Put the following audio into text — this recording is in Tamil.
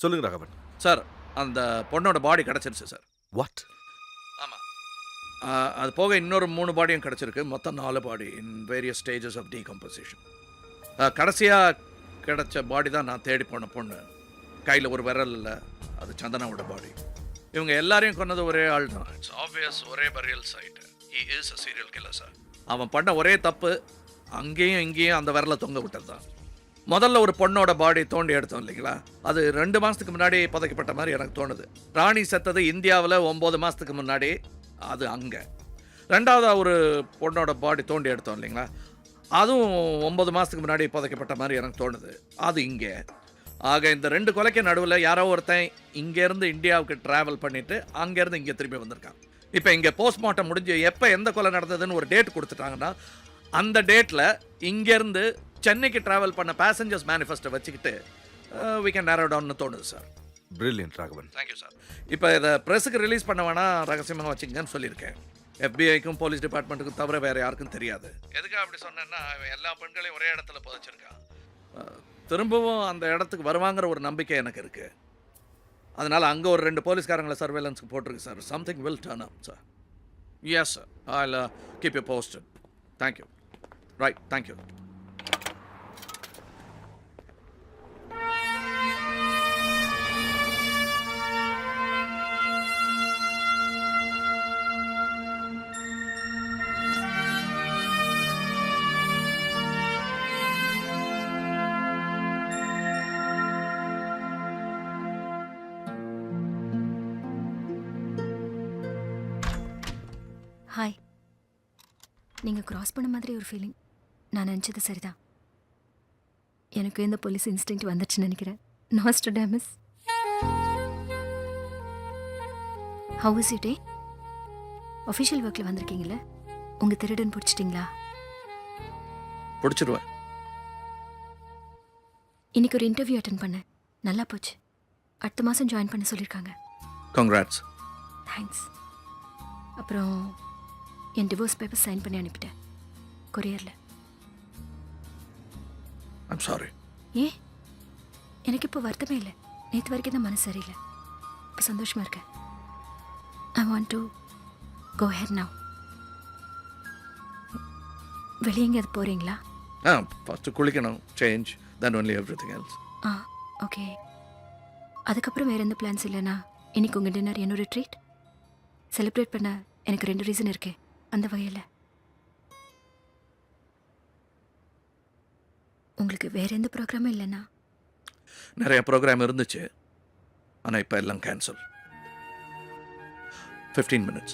சொல்லுங்க ராகவன். சார் அந்த பொண்ணோட பாடி கிடச்சிருச்சு சார். வாட்? ஆமாம். அது போக இன்னொரு 3 பாடியும் கிடச்சிருக்கு. மொத்தம் 4 body in various stages of decomposition. கடைசியாக கிடைச்ச பாடி தான் நான் தேடி போன பொண்ணு. கையில் ஒரு விரல் இல்லை. அது சந்தனாவோட பாடி. இவங்க எல்லாரையும் கொன்னது ஒரே ஆள் தான். இட்ஸ் ஆப்வியஸ், ஒரே burial site. He is a serial killer sir. அவன் பண்ண ஒரே தப்பு அங்கேயும் இங்கேயும் அந்த விரலை தொங்க விட்டது தான். முதல்ல ஒரு பொண்ணோட பாடி தோண்டி எடுத்தோம் இல்லைங்களா, அது 2 மாதத்துக்கு முன்னாடி புதைக்கப்பட்ட மாதிரி எனக்கு தோணுது. ராணி செத்தது இந்தியாவில் 9 மாதத்துக்கு முன்னாடி, அது அங்கே. ரெண்டாவதாக ஒரு பொண்ணோட பாடி தோண்டி எடுத்தோம் இல்லைங்களா, அதுவும் 9 மாதத்துக்கு முன்னாடி புதைக்கப்பட்ட மாதிரி எனக்கு தோணுது, அது இங்கே. ஆக இந்த 2 கொலைக்கு நடுவில் யாரோ ஒருத்தன் இங்கேருந்து இந்தியாவுக்கு ட்ராவல் பண்ணிவிட்டு அங்கேருந்து இங்கே திரும்பி வந்திருக்கான். இப்போ இங்கே போஸ்ட்மார்ட்டம் முடிஞ்சு எப்போ எந்த கொலை நடந்ததுன்னு ஒரு டேட் கொடுத்துட்டாங்கன்னா, அந்த டேட்டில் இங்கேருந்து சென்னைக்கு ட்ராவல் பண்ண பேசஞ்சர்ஸ் மேனிஃபெஸ்டோ வச்சுக்கிட்டு வி கேன் நேரோ டவுன்னு தோணுது sir. Brilliant Raghavan. Thank you sir. இப்போ இதை ப்ரெஸ்ஸுக்கு ரிலீஸ் பண்ண வேணா, ரகசியமாக வச்சுக்கங்கன்னு சொல்லியிருக்கேன். எஃபிஐக்கும் போலீஸ் டிபார்ட்மெண்ட்டுக்கும் தவிர வேறு யாருக்கும் தெரியாது. எதுக்காக அப்படி சொன்னேன்னா, எல்லா பெண்களையும் ஒரே இடத்துல புதைச்சிருக்கான். திரும்பவும் அந்த இடத்துக்கு வருவாங்கிற ஒரு நம்பிக்கை எனக்கு இருக்குது. அதனால் அங்கே ஒரு 2 போலீஸ்காரங்களை சர்வேலன்ஸுக்கு போட்டிருக்கு sir. Something will turn up sir. Yes sir, I keep you posted. Thank you. Right, thank you. Hi. நீங்கள் க்ராஸ் பண்ண மாதிரி ஒரு ஃபீலிங். நான் நினச்சது சரிதான். எனக்கு இந்த போலீஸ் இன்ஸ்டிங்க்ட் வந்துடுச்சுன்னு நினைக்கிறேன். Nostradamus. How is you day? Official ஒர்க்கில் வந்திருக்கீங்களே, உங்கள் திருடன் பிடிச்சிட்டிங்களா? பிடிச்சிடுவேன். இன்னைக்கு ஒரு இன்டர்வியூ அட்டன் பண்ணேன், நல்லா போச்சு. அடுத்த மாதம் ஜாயின் பண்ண சொல்லியிருக்காங்க. கங்க்ராட்ஸ். தேங்க்ஸ். அப்புறம் என் டிவோர்ஸ் பேப்பர் சைன் பண்ணி அனுப்பிட்டேன் கொரியரில். I'm sorry. ஏன்? எனக்கு இப்போ வருத்தமே இல்லை. நேற்று வரைக்கும் தான் மனசு சரியில்லை. இப்போ சந்தோஷமாக இருக்கேன். I want to go head now. வெளியே எங்கேயாவது போகிறீங்களா? ஃபஸ்ட்டு குளிக்கணும், change, then only everything else. Okay. அதுக்கப்புறம் வேறு எந்த பிளான்ஸ் இல்லைனா இன்னைக்கு உங்கள் டின்னர் என்னோட ட்ரீட். செலிப்ரேட் பண்ண எனக்கு 2 ரீசன் இருக்கு. அந்த வகையில் உங்களுக்கு வேற எந்த ப்ரோக்ராமும் இல்லைன்னா? நிறைய ப்ரோக்ராம் இருந்துச்சு, ஆனால் இப்போ எல்லாம் கேன்சல். 15 minutes.